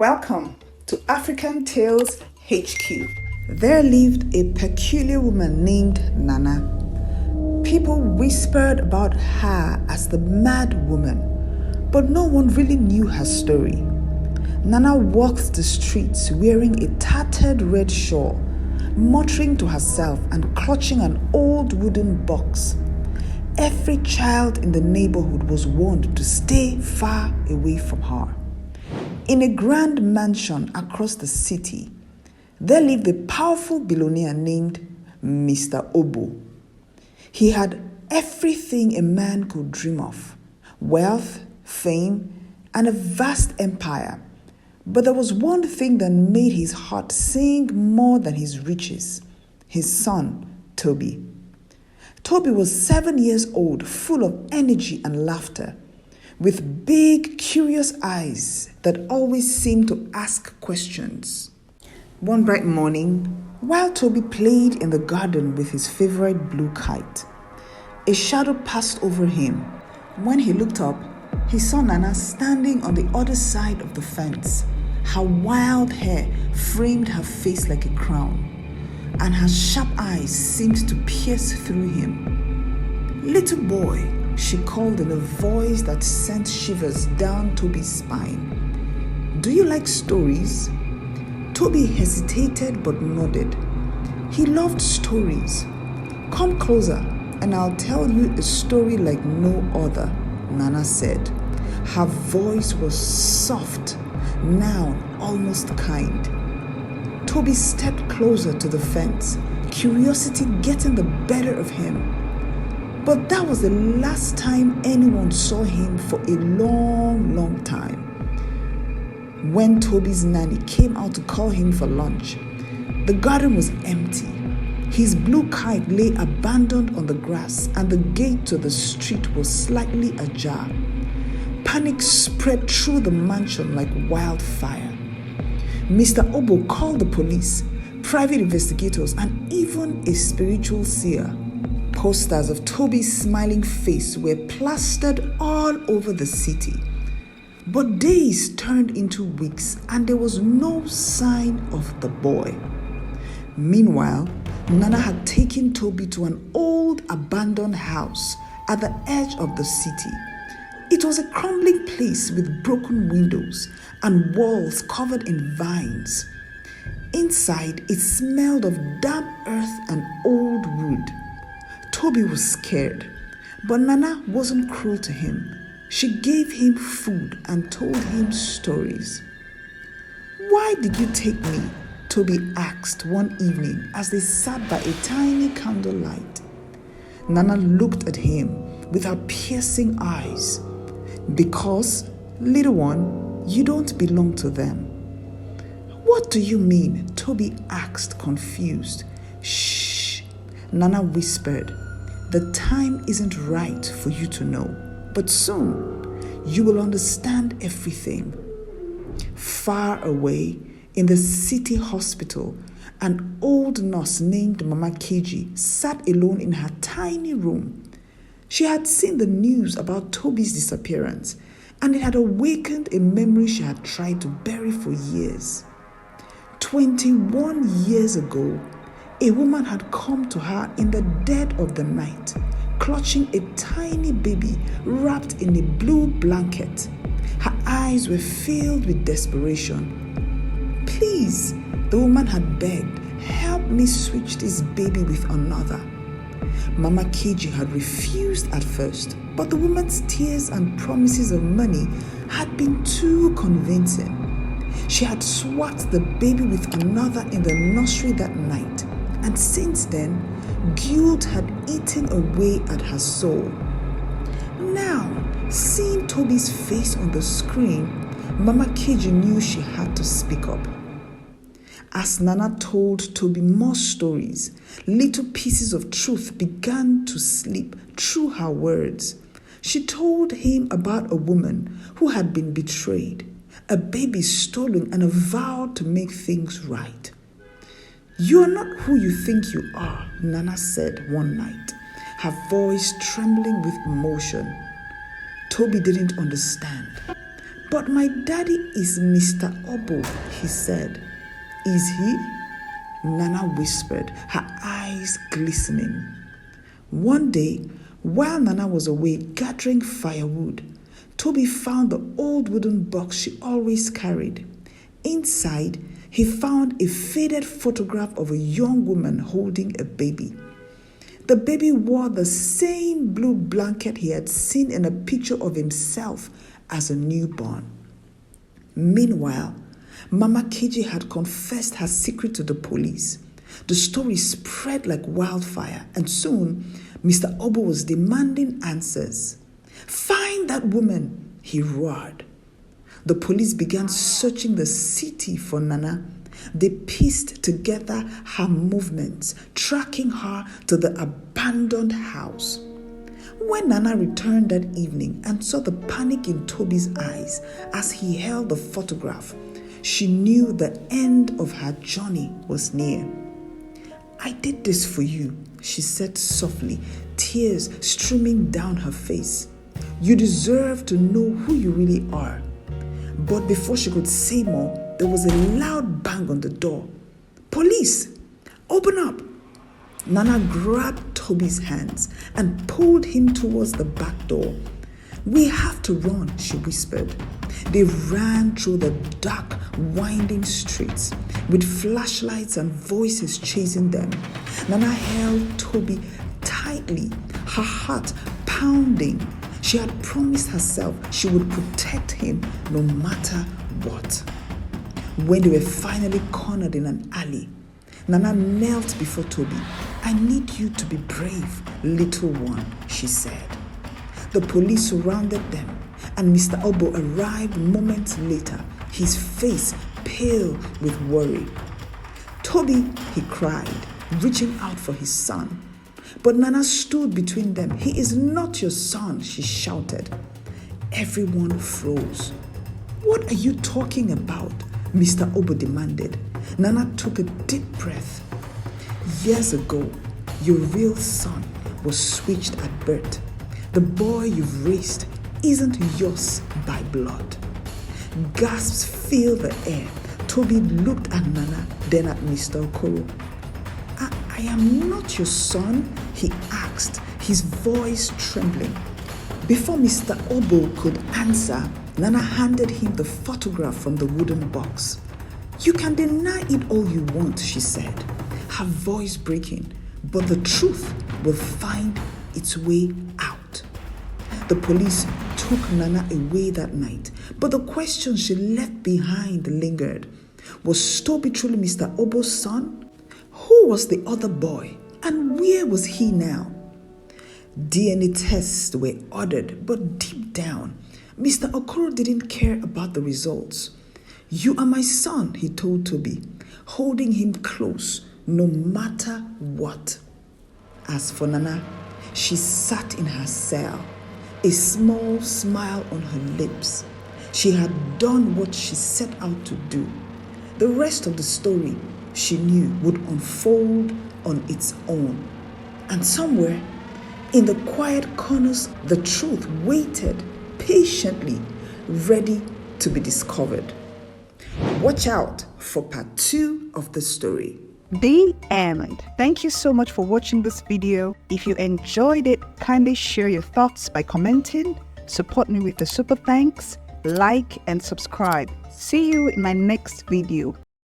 Welcome to African Tales HQ. There lived a peculiar woman named Nana. People whispered about her as the mad woman, but no one really knew her story. Nana walked the streets wearing a tattered red shawl, muttering to herself and clutching an old wooden box. Every child in the neighborhood was warned to stay far away from her. In a grand mansion across the city, there lived a powerful billionaire named Mr. Obo. He had everything a man could dream of: wealth, fame, and a vast empire. But there was one thing that made his heart sing more than his riches: his son, Toby. Toby was 7 years old, full of energy and laughter, with big, curious eyes that always seemed to ask questions. One bright morning, while Toby played in the garden with his favorite blue kite, a shadow passed over him. When he looked up, he saw Nana standing on the other side of the fence. Her wild hair framed her face like a crown, and her sharp eyes seemed to pierce through him. "Little boy," she called in a voice that sent shivers down Toby's spine. "Do you like stories?" Toby hesitated but nodded. He loved stories. "Come closer and I'll tell you a story like no other," Nana said. Her voice was soft, now almost kind. Toby stepped closer to the fence, curiosity getting the better of him. But that was the last time anyone saw him for a long time. When Toby's nanny came out to call him for lunch, the garden was empty. His blue kite lay abandoned on the grass, and the gate to the street was slightly ajar. Panic spread through the mansion like wildfire. Mr. Obo called the police, private investigators, and even a spiritual seer. Posters of Toby's smiling face were plastered all over the city. But days turned into weeks, and there was no sign of the boy. Meanwhile, Nana had taken Toby to an old abandoned house at the edge of the city. It was a crumbling place with broken windows and walls covered in vines. Inside, it smelled of damp earth and old wood. Toby was scared, but Nana wasn't cruel to him. She gave him food and told him stories. "Why did you take me?" Toby asked one evening as they sat by a tiny candlelight. Nana looked at him with her piercing eyes. "Because, little one, you don't belong to them." "What do you mean?" Toby asked, confused. "Shh," Nana whispered. "The time isn't right for you to know, but soon you will understand everything." Far away, in the city hospital, an old nurse named Mama Keji sat alone in her tiny room. She had seen the news about Toby's disappearance, and it had awakened a memory she had tried to bury for years. 21 years ago, a woman had come to her in the dead of the night, clutching a tiny baby wrapped in a blue blanket. Her eyes were filled with desperation. "Please," the woman had begged, "help me switch this baby with another." Mama Keji had refused at first, but the woman's tears and promises of money had been too convincing. She had swapped the baby with another in the nursery that night, and since then, guilt had eaten away at her soul. Now, seeing Toby's face on the screen, Mama Keji knew she had to speak up. As Nana told Toby more stories, little pieces of truth began to slip through her words. She told him about a woman who had been betrayed, a baby stolen, and a vow to make things right. "You are not who you think you are," Nana said one night, her voice trembling with emotion. Toby didn't understand. "But my daddy is Mr. Obo," he said. "Is he?" Nana whispered, her eyes glistening. One day, while Nana was away gathering firewood, Toby found the old wooden box she always carried. Inside, he found a faded photograph of a young woman holding a baby. The baby wore the same blue blanket he had seen in a picture of himself as a newborn. Meanwhile, Mama Keji had confessed her secret to the police. The story spread like wildfire, and soon Mr. Obo was demanding answers. "Find that woman," he roared. The police began searching the city for Nana. They pieced together her movements, tracking her to the abandoned house. When Nana returned that evening and saw the panic in Toby's eyes as he held the photograph, she knew the end of her journey was near. "I did this for you," she said softly, tears streaming down her face. "You deserve to know who you really are." But before she could say more, there was a loud bang on the door. "Police! Open up!" Nana grabbed Toby's hands and pulled him towards the back door. "We have to run," she whispered. They ran through the dark, winding streets with flashlights and voices chasing them. Nana held Toby tightly, her heart pounding. She had promised herself she would protect him no matter what. When they were finally cornered in an alley, Nana knelt before Toby. "I need you to be brave, little one," she said. The police surrounded them, and Mr. Obo arrived moments later, his face pale with worry. "Toby," he cried, reaching out for his son. But Nana stood between them. "He is not your son," she shouted. Everyone froze. "What are you talking about?" Mr. Obo demanded. Nana took a deep breath. "Years ago, your real son was switched at birth. The boy you've raised isn't yours by blood." Gasps filled the air. Toby looked at Nana, then at Mr. Okoro. I am not your son?" he asked, his voice trembling. Before Mr. Obo could answer, Nana handed him the photograph from the wooden box. "You can deny it all you want," she said, her voice breaking, "but the truth will find its way out." The police took Nana away that night, but the question she left behind lingered. Was Toby truly Mr. Obo's son? Who was the other boy, and where was he now? DNA tests were ordered, but deep down, Mr. Okoro didn't care about the results. "You are my son," he told Toby, holding him close no matter what. As for Nana, she sat in her cell, a small smile on her lips. She had done what she set out to do. The rest of the story, she knew, would unfold on its own. And somewhere, in the quiet corners, the truth waited patiently, ready to be discovered. Watch out for part 2 of the story. The end. Thank you so much for watching this video. If you enjoyed it, kindly share your thoughts by commenting, support me with the super thanks, like and subscribe. See you in my next video.